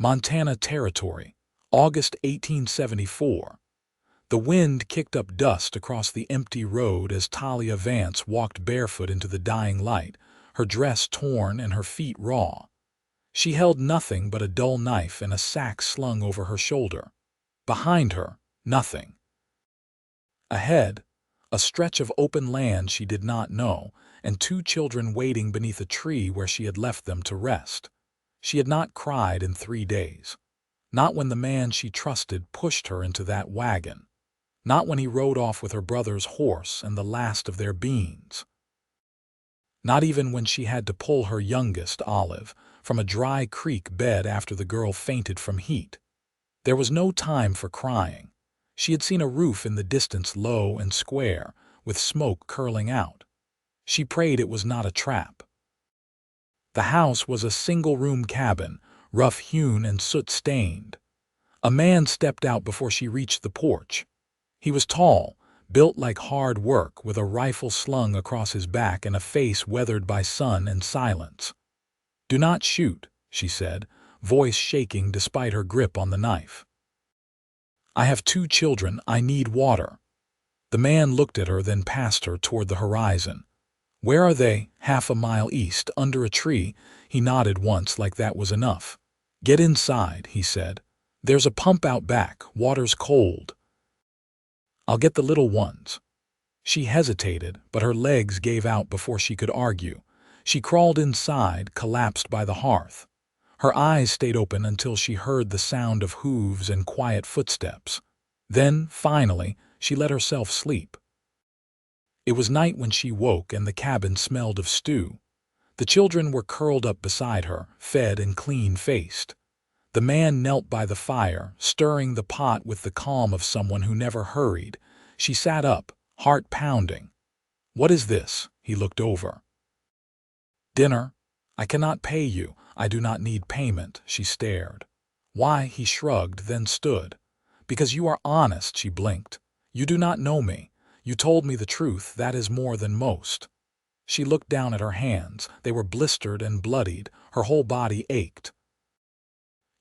Montana Territory, August 1874. The wind kicked up dust across the empty road as Talia Vance walked barefoot into the dying light, her dress torn and her feet raw. She held nothing but a dull knife and a sack slung over her shoulder. Behind her, nothing. Ahead, a stretch of open land she did not know, and two children waiting beneath a tree where she had left them to rest. She had not cried in 3 days. Not when the man she trusted pushed her into that wagon. Not when he rode off with her brother's horse and the last of their beans. Not even when she had to pull her youngest, Olive, from a dry creek bed after the girl fainted from heat. There was no time for crying. She had seen a roof in the distance, low and square, with smoke curling out. She prayed it was not a trap. The house was a single-room cabin, rough-hewn and soot-stained. A man stepped out before she reached the porch. He was tall, built like hard work, with a rifle slung across his back and a face weathered by sun and silence. "Do not shoot," she said, voice shaking despite her grip on the knife. "I have 2 children. I need water." The man looked at her, then past her toward the horizon. "Where are they?" "Half a mile east, under a tree." He nodded once, like that was enough. "Get inside," he said. "There's a pump out back. Water's cold." "I'll get the little ones." She hesitated, but her legs gave out before she could argue. She crawled inside, collapsed by the hearth. Her eyes stayed open until she heard the sound of hooves and quiet footsteps. Then, finally, she let herself sleep. It was night when she woke, and the cabin smelled of stew. The children were curled up beside her, fed and clean-faced. The man knelt by the fire, stirring the pot with the calm of someone who never hurried. She sat up, heart pounding. "What is this?" He looked over. "Dinner. I cannot pay you. I do not need payment." She stared. "Why?" He shrugged, then stood. "Because you are honest," she blinked. "You do not know me. You told me the truth. That is more than most." She looked down at her hands. They were blistered and bloodied. Her whole body ached.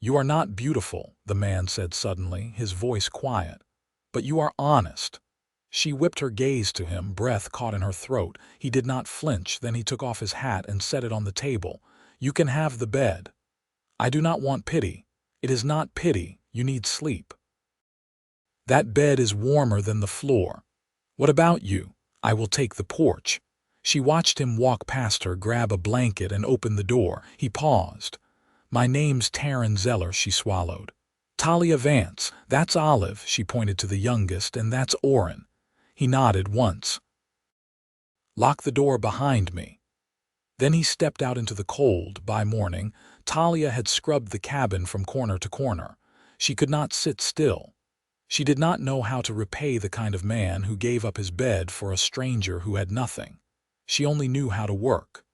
"You are not beautiful," the man said suddenly, his voice quiet. "But you are honest." She whipped her gaze to him, breath caught in her throat. He did not flinch. Then he took off his hat and set it on the table. "You can have the bed." "I do not want pity." "It is not pity. You need sleep." "That bed is warmer than the floor." "What about you?" "I will take the porch." She watched him walk past her, grab a blanket, and open the door. He paused. "My name's Taryn Zeller," she swallowed. "Talia Vance. That's Olive," she pointed to the youngest, "and that's Orrin." He nodded once. "Lock the door behind me." Then he stepped out into the cold. By morning, Talia had scrubbed the cabin from corner to corner. She could not sit still. She did not know how to repay the kind of man who gave up his bed for a stranger who had nothing. She only knew how to work.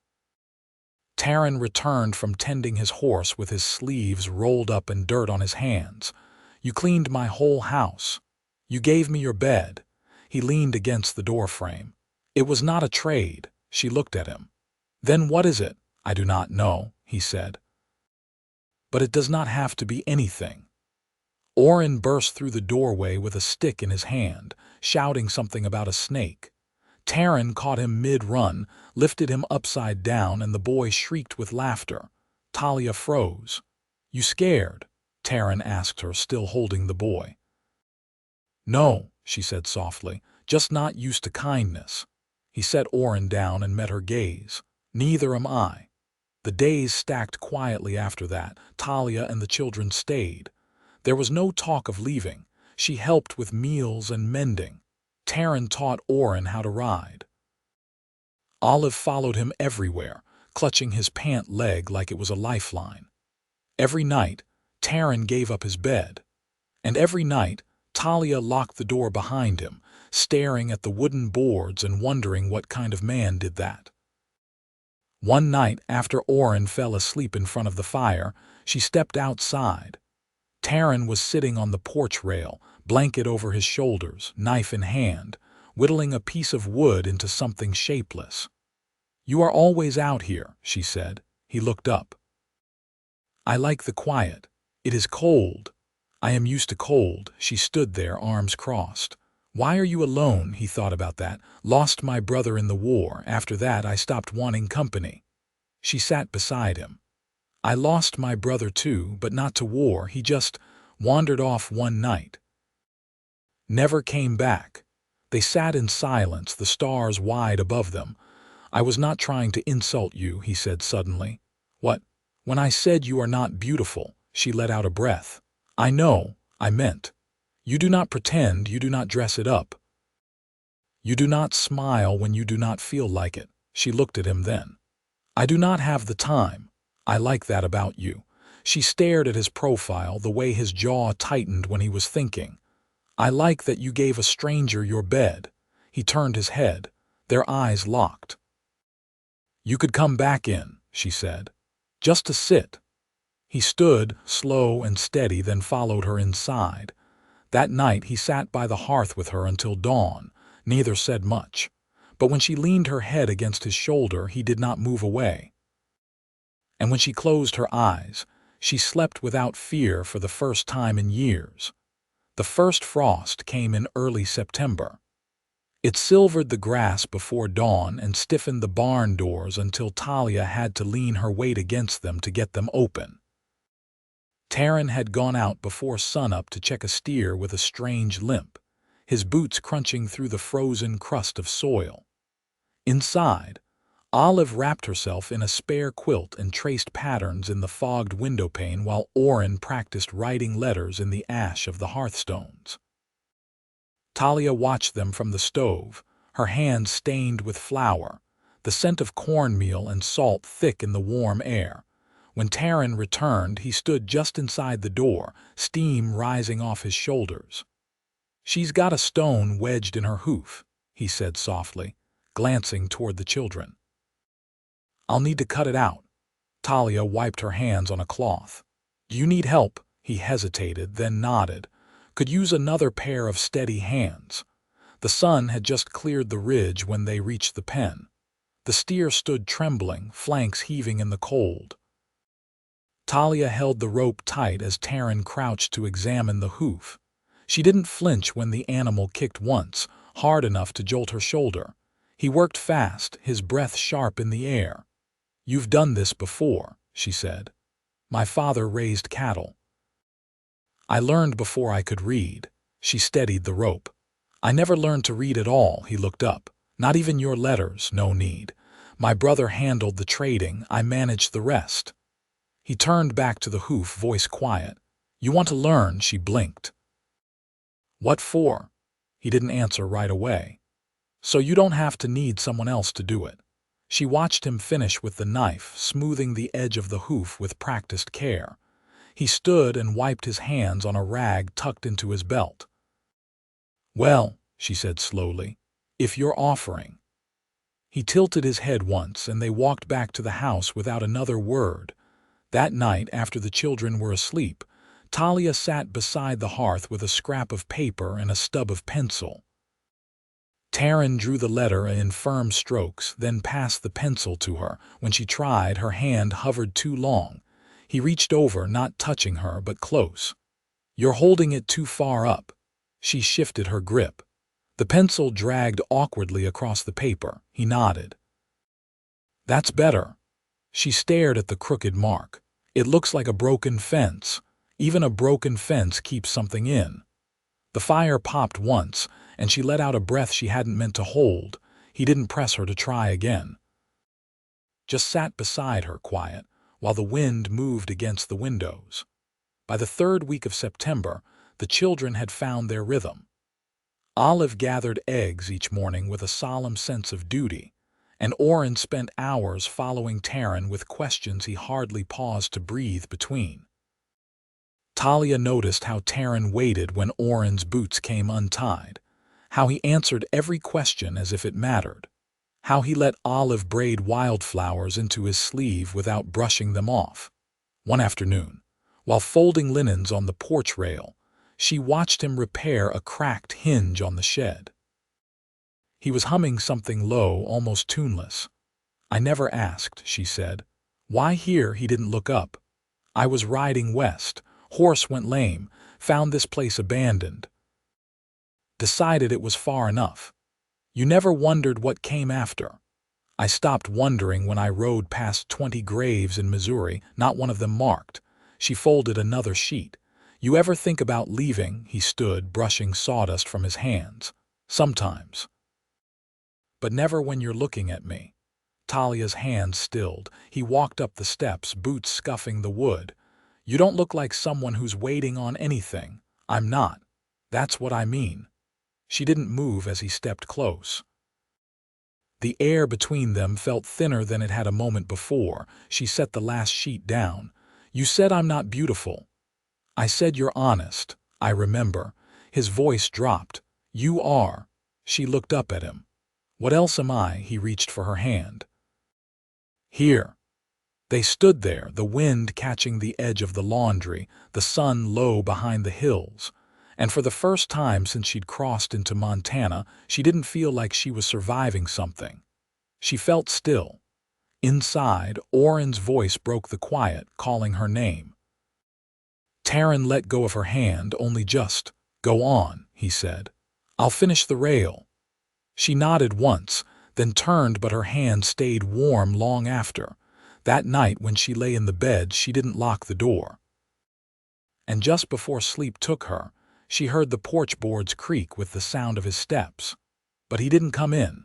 Taryn returned from tending his horse with his sleeves rolled up and dirt on his hands. "You cleaned my whole house. You gave me your bed." He leaned against the doorframe. "It was not a trade." She looked at him. "Then what is it?" "I do not know," he said. "But it does not have to be anything." Orrin burst through the doorway with a stick in his hand, shouting something about a snake. Taryn caught him mid-run, lifted him upside down, and the boy shrieked with laughter. Talia froze. "You scared?" Taryn asked her, still holding the boy. "No," she said softly, "just not used to kindness." He set Orrin down and met her gaze. "Neither am I." The days stacked quietly after that. Talia and the children stayed. There was no talk of leaving. She helped with meals and mending. Taryn taught Orrin how to ride. Olive followed him everywhere, clutching his pant leg like it was a lifeline. Every night, Taryn gave up his bed. And every night, Talia locked the door behind him, staring at the wooden boards and wondering what kind of man did that. One night, after Orrin fell asleep in front of the fire, she stepped outside. Taryn was sitting on the porch rail, blanket over his shoulders, knife in hand, whittling a piece of wood into something shapeless. "You are always out here," she said. He looked up. "I like the quiet." It is cold. I am used to cold. She stood there, arms crossed. Why are you alone? He thought about that. Lost my brother in the war. After that, I stopped wanting company. She sat beside him. I lost my brother too, but not to war. He just wandered off one night. Never came back. They sat in silence, the stars wide above them. I was not trying to insult you, he said suddenly. What? When I said you are not beautiful, she let out a breath. I know, I meant. You do not pretend, you do not dress it up. You do not smile when you do not feel like it. She looked at him then. I do not have the time. I like that about you. She stared at his profile, the way his jaw tightened when he was thinking. I like that you gave a stranger your bed. He turned his head. Their eyes locked. You could come back in, she said. Just to sit. He stood, slow and steady, then followed her inside. That night he sat by the hearth with her until dawn. Neither said much. But when she leaned her head against his shoulder, he did not move away. And when she closed her eyes, she slept without fear for the first time in years. The first frost came in early September. It silvered the grass before dawn and stiffened the barn doors until Talia had to lean her weight against them to get them open. Taran had gone out before sunup to check a steer with a strange limp, his boots crunching through the frozen crust of soil. Inside, Olive wrapped herself in a spare quilt and traced patterns in the fogged windowpane while Oren practiced writing letters in the ash of the hearthstones. Talia watched them from the stove, her hands stained with flour, the scent of cornmeal and salt thick in the warm air. When Taran returned, he stood just inside the door, steam rising off his shoulders. She's got a stone wedged in her hoof, he said softly, glancing toward the children. I'll need to cut it out. Talia wiped her hands on a cloth. Do you need help? He hesitated, then nodded. Could use another pair of steady hands. The sun had just cleared the ridge when they reached the pen. The steer stood trembling, flanks heaving in the cold. Talia held the rope tight as Taran crouched to examine the hoof. She didn't flinch when the animal kicked once, hard enough to jolt her shoulder. He worked fast, his breath sharp in the air. You've done this before, she said. My father raised cattle. I learned before I could read. She steadied the rope. I never learned to read at all, he looked up. Not even your letters, no need. My brother handled the trading, I managed the rest. He turned back to the hoof, voice quiet. You want to learn, she blinked. What for? He didn't answer right away. So you don't have to need someone else to do it. She watched him finish with the knife, smoothing the edge of the hoof with practiced care. He stood and wiped his hands on a rag tucked into his belt. Well, she said slowly, if you're offering. He tilted his head once, and they walked back to the house without another word. That night, after the children were asleep, Talia sat beside the hearth with a scrap of paper and a stub of pencil. Taran drew the letter in firm strokes, then passed the pencil to her. When she tried, her hand hovered too long. He reached over, not touching her, but close. You're holding it too far up. She shifted her grip. The pencil dragged awkwardly across the paper. He nodded. That's better. She stared at the crooked mark. It looks like a broken fence. Even a broken fence keeps something in. The fire popped once, and she let out a breath she hadn't meant to hold. He didn't press her to try again. Just sat beside her, quiet, while the wind moved against the windows. By the third week of September, the children had found their rhythm. Olive gathered eggs each morning with a solemn sense of duty, and Oren spent hours following Taran with questions he hardly paused to breathe between. Talia noticed how Taran waited when Oren's boots came untied, how he answered every question as if it mattered, how he let Olive braid wildflowers into his sleeve without brushing them off. One afternoon, while folding linens on the porch rail, she watched him repair a cracked hinge on the shed. He was humming something low, almost tuneless. I never asked, she said. Why here? He didn't look up. I was riding west, Horse went lame, found this place abandoned. Decided it was far enough. You never wondered what came after. I stopped wondering when I rode past 20 graves in Missouri, not one of them marked. She folded another sheet. You ever think about leaving? He stood, brushing sawdust from his hands. Sometimes. But never when you're looking at me. Talia's hands stilled. He walked up the steps, boots scuffing the wood. You don't look like someone who's waiting on anything. I'm not. That's what I mean. She didn't move as he stepped close. The air between them felt thinner than it had a moment before. She set the last sheet down. You said I'm not beautiful. I said you're honest. I remember. His voice dropped. You are. She looked up at him. What else am I? He reached for her hand. Here. They stood there, the wind catching the edge of the laundry, the sun low behind the hills. And for the first time since she'd crossed into Montana, she didn't feel like she was surviving something. She felt still. Inside, Orrin's voice broke the quiet, calling her name. Taryn let go of her hand, only just, "Go on," he said. "I'll finish the rail." She nodded once, then turned, but her hand stayed warm long after. That night when she lay in the bed, she didn't lock the door. And just before sleep took her, she heard the porch boards creak with the sound of his steps. But he didn't come in.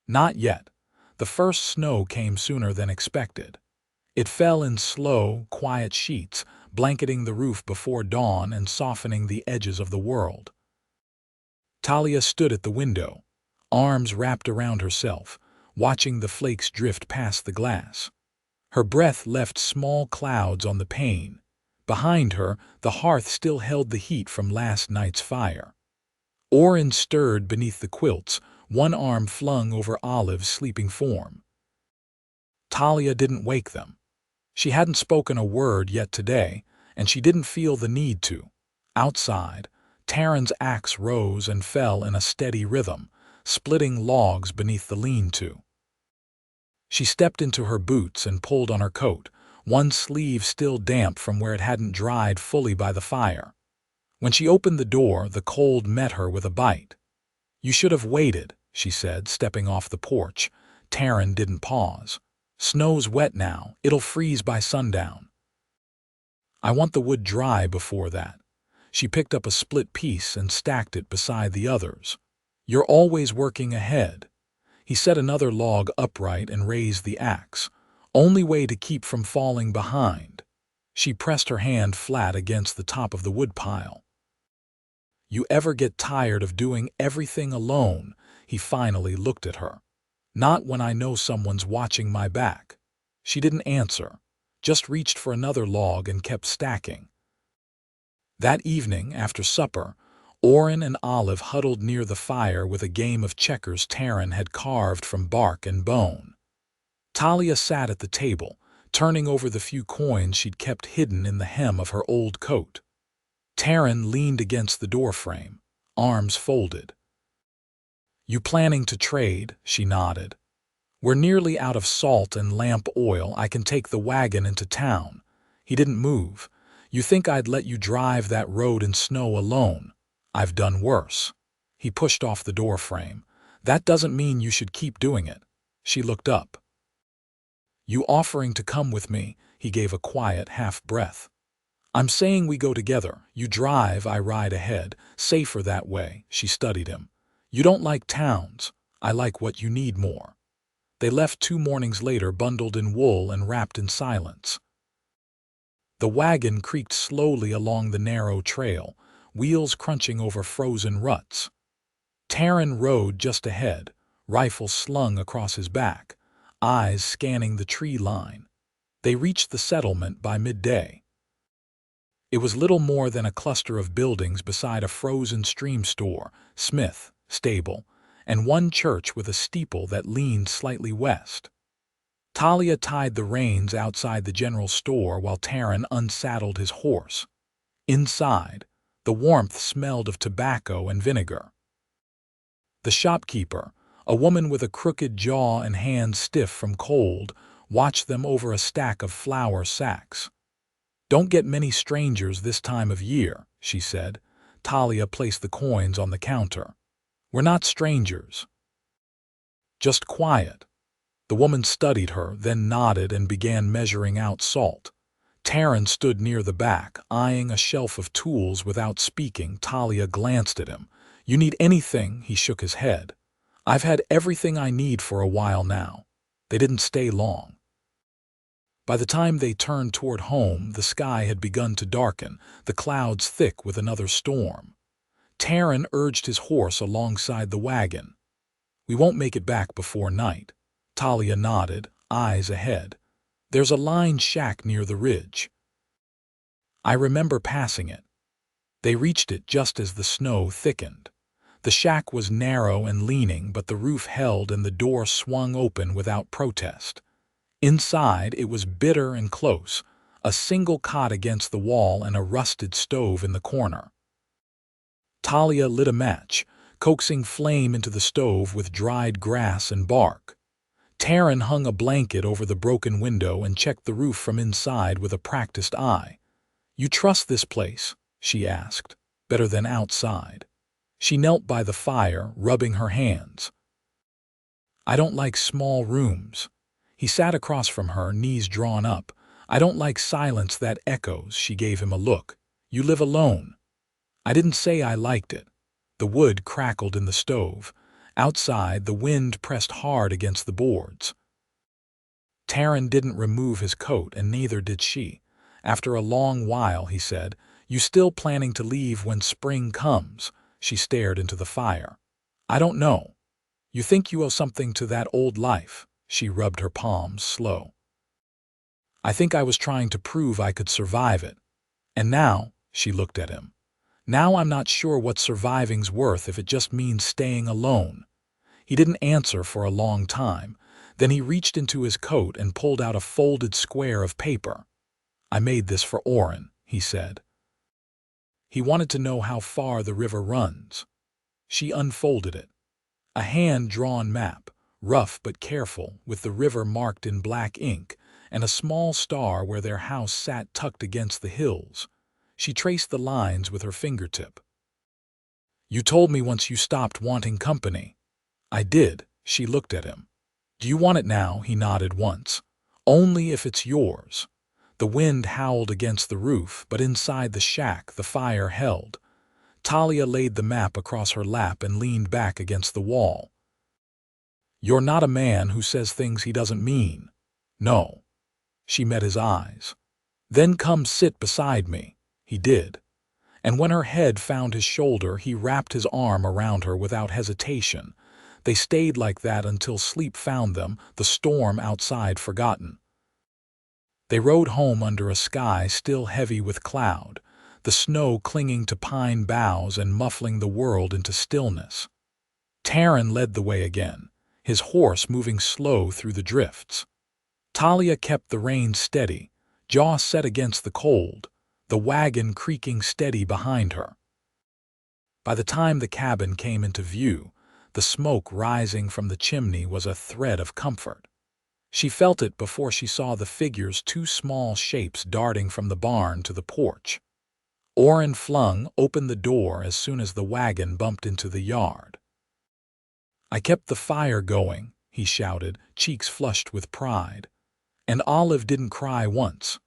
Not yet. The first snow came sooner than expected. It fell in slow, quiet sheets, blanketing the roof before dawn and softening the edges of the world. Talia stood at the window, arms wrapped around herself, watching the flakes drift past the glass. Her breath left small clouds on the pane. Behind her, the hearth still held the heat from last night's fire. Orrin stirred beneath the quilts, one arm flung over Olive's sleeping form. Talia didn't wake them. She hadn't spoken a word yet today, and she didn't feel the need to. Outside, Taryn's axe rose and fell in a steady rhythm, splitting logs beneath the lean-to. She stepped into her boots and pulled on her coat, one sleeve still damp from where it hadn't dried fully by the fire. When she opened the door, the cold met her with a bite. "You should have waited," she said, stepping off the porch. Taryn didn't pause. "Snow's wet now. It'll freeze by sundown." "I want the wood dry before that." She picked up a split piece and stacked it beside the others. "You're always working ahead." He set another log upright and raised the axe. "Only way to keep from falling behind." She pressed her hand flat against the top of the woodpile. "You ever get tired of doing everything alone?" He finally looked at her. "Not when I know someone's watching my back." She didn't answer, just reached for another log and kept stacking. That evening, after supper, Orrin and Olive huddled near the fire with a game of checkers Taryn had carved from bark and bone. Talia sat at the table, turning over the few coins she'd kept hidden in the hem of her old coat. Taryn leaned against the doorframe, arms folded. "You planning to trade?" She nodded. "We're nearly out of salt and lamp oil. I can take the wagon into town." He didn't move. "You think I'd let you drive that road in snow alone? I've done worse." He pushed off the doorframe. "That doesn't mean you should keep doing it." She looked up. "You offering to come with me?" He gave a quiet half-breath. "I'm saying we go together. You drive, I ride ahead. Safer that way." She studied him. "You don't like towns. I like what you need more." They left 2 mornings later, bundled in wool and wrapped in silence. The wagon creaked slowly along the narrow trail, wheels crunching over frozen ruts. Taryn rode just ahead, rifle slung across his back, eyes scanning the tree line. They reached the settlement by midday. It was little more than a cluster of buildings beside a frozen stream store, smith, stable, and one church with a steeple that leaned slightly west. Talia tied the reins outside the general store while Taryn unsaddled his horse. Inside, the warmth smelled of tobacco and vinegar. The shopkeeper, a woman with a crooked jaw and hands stiff from cold, watched them over a stack of flour sacks. "Don't get many strangers this time of year," she said. Talia placed the coins on the counter. "We're not strangers. Just quiet." The woman studied her, then nodded and began measuring out salt. Taryn stood near the back, eyeing a shelf of tools without speaking. Talia glanced at him. "You need anything?" He shook his head. "I've had everything I need for a while now." They didn't stay long. By the time they turned toward home, the sky had begun to darken, the clouds thick with another storm. Taryn urged his horse alongside the wagon. "We won't make it back before night." Talia nodded, eyes ahead. "There's a lined shack near the ridge. I remember passing it." They reached it just as the snow thickened. The shack was narrow and leaning, but the roof held and the door swung open without protest. Inside, it was bitter and close, a single cot against the wall and a rusted stove in the corner. Talia lit a match, coaxing flame into the stove with dried grass and bark. Taryn hung a blanket over the broken window and checked the roof from inside with a practiced eye. "You trust this place?" she asked. "Better than outside." She knelt by the fire, rubbing her hands. "I don't like small rooms." He sat across from her, knees drawn up. "I don't like silence that echoes." She gave him a look. "You live alone." "I didn't say I liked it." The wood crackled in the stove. Outside, the wind pressed hard against the boards. Taryn didn't remove his coat, and neither did she. After a long while, he said, "You still planning to leave when spring comes?" She stared into the fire. "I don't know." "You think you owe something to that old life?" She rubbed her palms, slow. "I think I was trying to prove I could survive it. And now," she looked at him, "now I'm not sure what surviving's worth if it just means staying alone." He didn't answer for a long time. Then he reached into his coat and pulled out a folded square of paper. "I made this for Oren," he said. "He wanted to know how far the river runs." She unfolded it. A hand-drawn map, rough but careful, with the river marked in black ink, and a small star where their house sat tucked against the hills. She traced the lines with her fingertip. "You told me once you stopped wanting company." "I did." She looked at him. "Do you want it now?" He nodded once. "Only if it's yours." The wind howled against the roof, but inside the shack the fire held. Talia laid the map across her lap and leaned back against the wall. "You're not a man who says things he doesn't mean." "No." She met his eyes. "Then come sit beside me." He did. And when her head found his shoulder, he wrapped his arm around her without hesitation. They stayed like that until sleep found them, the storm outside forgotten. They rode home under a sky still heavy with cloud, the snow clinging to pine boughs and muffling the world into stillness. Taryn led the way again, his horse moving slow through the drifts. Talia kept the reins steady, jaw set against the cold, the wagon creaking steady behind her. By the time the cabin came into view, the smoke rising from the chimney was a thread of comfort. She felt it before she saw the figures, two small shapes darting from the barn to the porch. Oren flung open the door as soon as the wagon bumped into the yard. "I kept the fire going," he shouted, cheeks flushed with pride. "And Olive didn't cry once."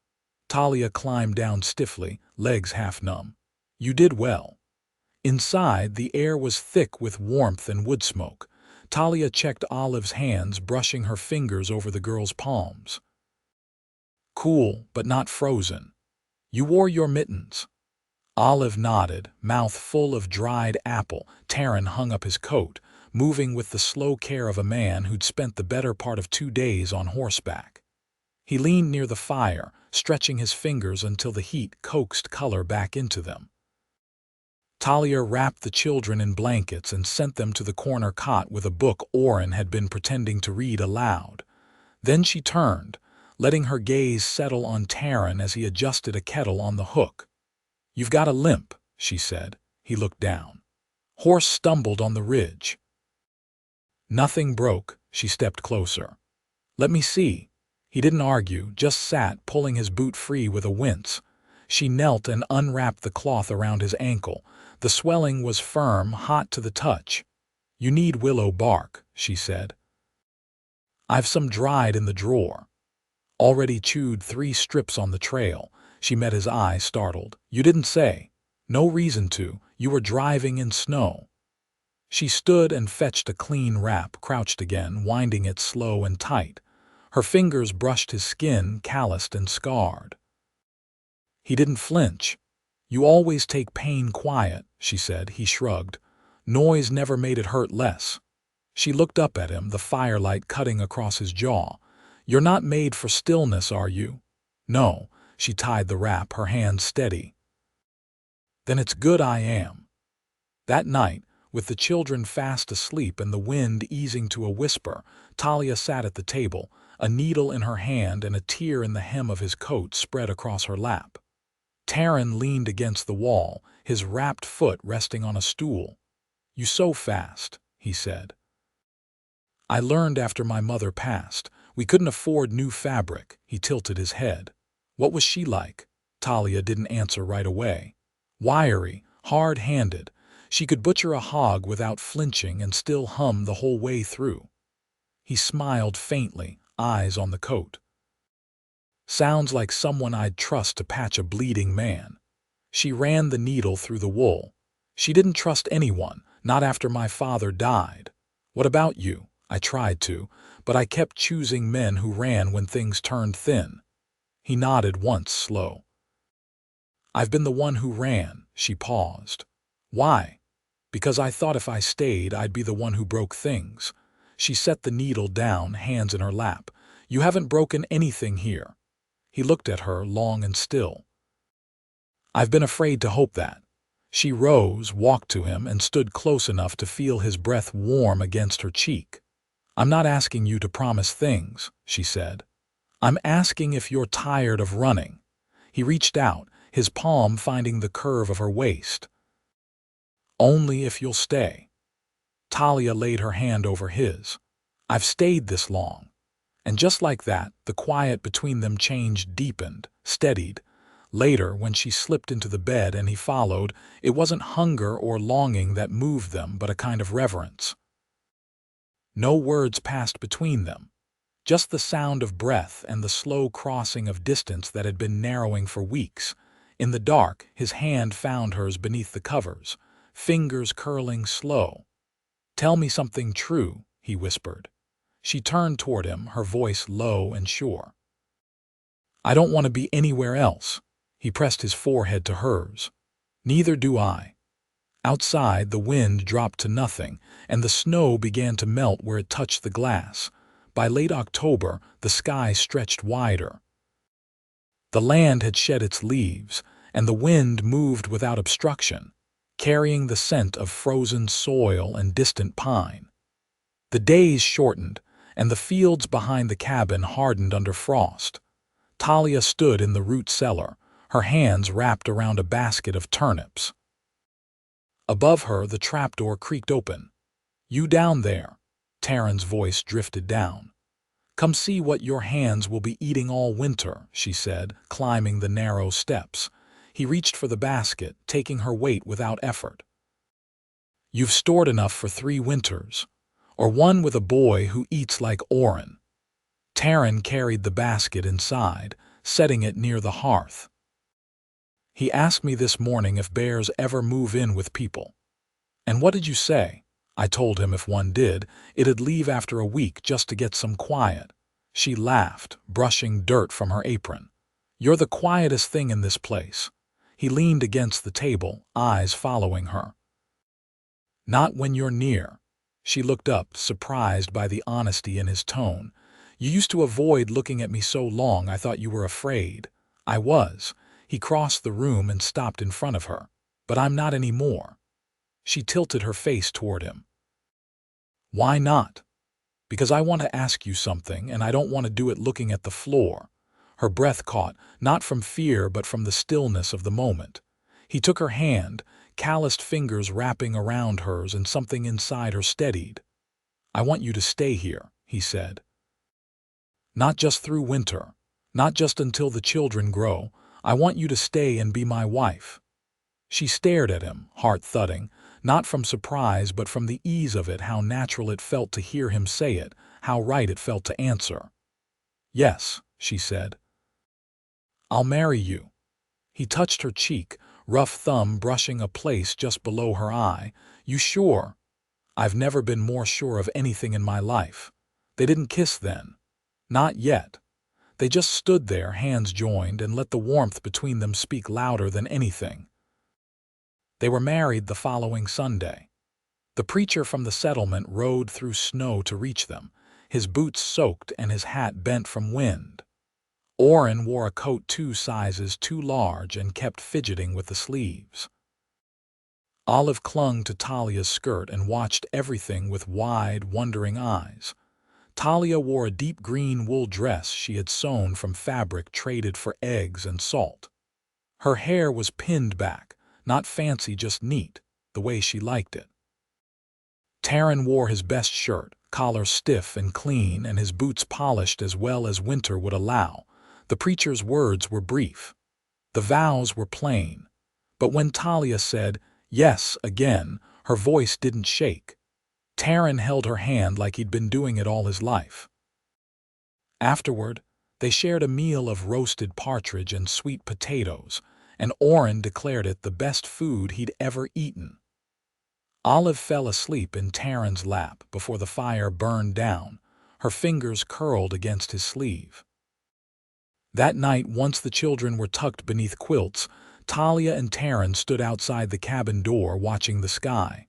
Talia climbed down stiffly, legs half numb. "You did well." Inside, the air was thick with warmth and wood smoke. Talia checked Olive's hands, brushing her fingers over the girl's palms. "Cool, but not frozen. You wore your mittens." Olive nodded, mouth full of dried apple. Taryn hung up his coat, moving with the slow care of a man who'd spent the better part of 2 days on horseback. He leaned near the fire, stretching his fingers until the heat coaxed color back into them. Talia wrapped the children in blankets and sent them to the corner cot with a book Oren had been pretending to read aloud. Then she turned, letting her gaze settle on Taryn as he adjusted a kettle on the hook. "You've got a limp," she said. He looked down. "Horse stumbled on the ridge." "Nothing broke." She stepped closer. "Let me see." He didn't argue, just sat, pulling his boot free with a wince. She knelt and unwrapped the cloth around his ankle. The swelling was firm, hot to the touch. "You need willow bark," she said. "I've some dried in the drawer." "Already chewed 3 strips on the trail." She met his eye, startled. "You didn't say." "No reason to. You were driving in snow." She stood and fetched a clean wrap, crouched again, winding it slow and tight. Her fingers brushed his skin, calloused and scarred. He didn't flinch. "You always take pain quiet," she said. He shrugged. "Noise never made it hurt less." She looked up at him, the firelight cutting across his jaw. "You're not made for stillness, are you?" "No." She tied the wrap, her hand steady. "Then it's good I am." That night, with the children fast asleep and the wind easing to a whisper, Talia sat at the table, a needle in her hand and a tear in the hem of his coat spread across her lap. Taryn leaned against the wall, his wrapped foot resting on a stool. "You sew fast," he said. "I learned after my mother passed. We couldn't afford new fabric." He tilted his head. "What was she like?" Talia didn't answer right away. "Wiry, hard-handed. She could butcher a hog without flinching and still hum the whole way through." He smiled faintly, eyes on the coat. "Sounds like someone I'd trust to patch a bleeding man." She ran the needle through the wool. "She didn't trust anyone, not after my father died." "What about you?" "I tried to, but I kept choosing men who ran when things turned thin." He nodded once, slow. "I've been the one who ran." She paused. "Why?" "Because I thought if I stayed, I'd be the one who broke things." She set the needle down, hands in her lap. "You haven't broken anything here." He looked at her, long and still. "I've been afraid to hope that." She rose, walked to him, and stood close enough to feel his breath warm against her cheek. "I'm not asking you to promise things," she said. "I'm asking if you're tired of running." He reached out, his palm finding the curve of her waist. "Only if you'll stay." Talia laid her hand over his. "I've stayed this long." And just like that, the quiet between them changed, deepened, steadied. Later, when she slipped into the bed and he followed, it wasn't hunger or longing that moved them, but a kind of reverence. No words passed between them. Just the sound of breath and the slow crossing of distance that had been narrowing for weeks. In the dark, his hand found hers beneath the covers, fingers curling slow. "Tell me something true," he whispered. She turned toward him, her voice low and sure. "I don't want to be anywhere else." He pressed his forehead to hers. "Neither do I." Outside, the wind dropped to nothing, and the snow began to melt where it touched the glass. By late October, the sky stretched wider. The land had shed its leaves, and the wind moved without obstruction, carrying the scent of frozen soil and distant pine. The days shortened, and the fields behind the cabin hardened under frost. Talia stood in the root cellar, her hands wrapped around a basket of turnips. Above her, the trapdoor creaked open. "You down there?" Taryn's voice drifted down. "Come see what your hands will be eating all winter," she said, climbing the narrow steps. He reached for the basket, taking her weight without effort. "You've stored enough for 3 winters. Or one with a boy who eats like Oren." Taryn carried the basket inside, setting it near the hearth. "He asked me this morning if bears ever move in with people." "And what did you say?" "I told him if one did, it'd leave after a week just to get some quiet." She laughed, brushing dirt from her apron. "You're the quietest thing in this place." He leaned against the table, eyes following her. "Not when you're near." She looked up, surprised by the honesty in his tone. "You used to avoid looking at me so long I thought you were afraid." "I was." He crossed the room and stopped in front of her. "But I'm not anymore." She tilted her face toward him. "Why not?" "Because I want to ask you something, and I don't want to do it looking at the floor." Her breath caught, not from fear but from the stillness of the moment. He took her hand, calloused fingers wrapping around hers, and something inside her steadied. "I want you to stay here," he said. "Not just through winter. Not just until the children grow. I want you to stay and be my wife." She stared at him, heart thudding, not from surprise but from the ease of it, how natural it felt to hear him say it, how right it felt to answer. "Yes," she said. "I'll marry you." He touched her cheek, rough thumb brushing a place just below her eye. "You sure?" "I've never been more sure of anything in my life." They didn't kiss then. Not yet. They just stood there, hands joined, and let the warmth between them speak louder than anything. They were married the following Sunday. The preacher from the settlement rode through snow to reach them, his boots soaked and his hat bent from wind. Orrin wore a coat 2 sizes too large and kept fidgeting with the sleeves. Olive clung to Talia's skirt and watched everything with wide, wondering eyes. Talia wore a deep green wool dress she had sewn from fabric traded for eggs and salt. Her hair was pinned back, not fancy, just neat, the way she liked it. Taryn wore his best shirt, collar stiff and clean, and his boots polished as well as winter would allow. The preacher's words were brief. The vows were plain. But when Talia said, "Yes," again, her voice didn't shake. Taryn held her hand like he'd been doing it all his life. Afterward, they shared a meal of roasted partridge and sweet potatoes, and Orrin declared it the best food he'd ever eaten. Olive fell asleep in Taryn's lap before the fire burned down, her fingers curled against his sleeve. That night, once the children were tucked beneath quilts, Talia and Taryn stood outside the cabin door watching the sky.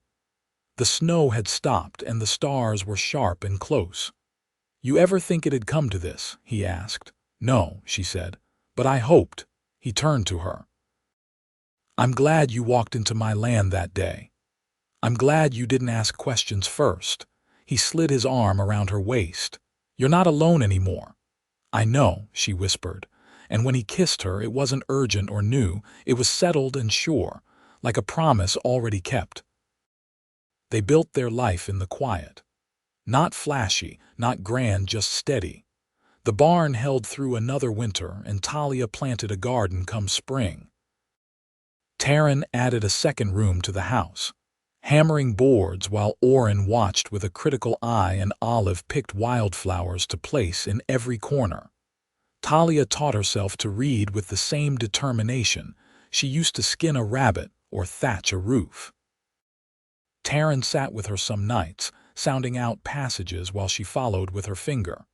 The snow had stopped and the stars were sharp and close. "You ever think it'd come to this?" he asked. "No," she said, "but I hoped." He turned to her. "I'm glad you walked into my land that day. I'm glad you didn't ask questions first." He slid his arm around her waist. "You're not alone anymore." "I know," she whispered, and when he kissed her it wasn't urgent or new, it was settled and sure, like a promise already kept. They built their life in the quiet. Not flashy, not grand, just steady. The barn held through another winter, and Talia planted a garden come spring. Taryn added a second room to the house, hammering boards while Orrin watched with a critical eye, and Olive picked wildflowers to place in every corner. Talia taught herself to read with the same determination she used to skin a rabbit or thatch a roof. Taryn sat with her some nights, sounding out passages while she followed with her finger.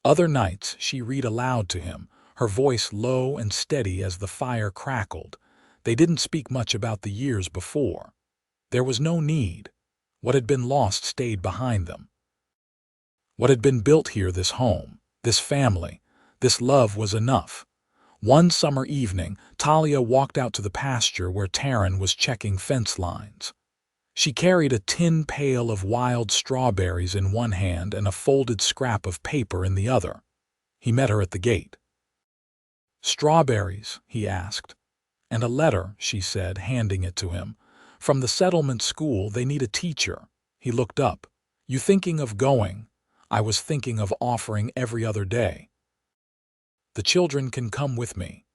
Other nights she'd read aloud to him, her voice low and steady as the fire crackled. They didn't speak much about the years before. There was no need. What had been lost stayed behind them. What had been built here, this home, this family, this love, was enough. One summer evening, Talia walked out to the pasture where Taryn was checking fence lines. She carried a tin pail of wild strawberries in one hand and a folded scrap of paper in the other. He met her at the gate. "Strawberries?" he asked. "And a letter," she said, handing it to him. "From the settlement school. They need a teacher." He looked up. "You thinking of going?" "I was thinking of offering every other day." "The children can come with me."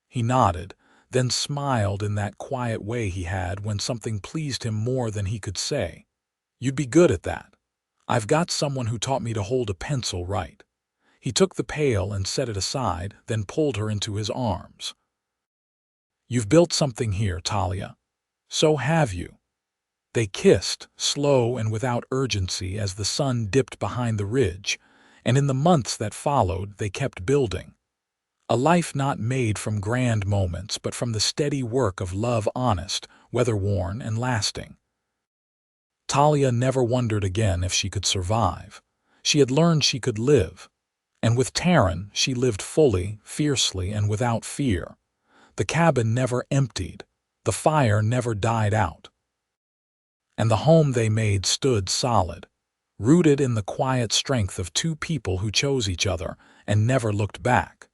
He nodded, then smiled in that quiet way he had when something pleased him more than he could say. "You'd be good at that. I've got someone who taught me to hold a pencil right." He took the pail and set it aside, then pulled her into his arms. "You've built something here, Talia. So have you." They kissed, slow and without urgency, as the sun dipped behind the ridge, and in the months that followed they kept building. A life not made from grand moments, but from the steady work of love, honest, weather-worn, and lasting. Talia never wondered again if she could survive. She had learned she could live. And with Taryn, she lived fully, fiercely, and without fear. The cabin never emptied. The fire never died out. And the home they made stood solid, rooted in the quiet strength of two people who chose each other and never looked back.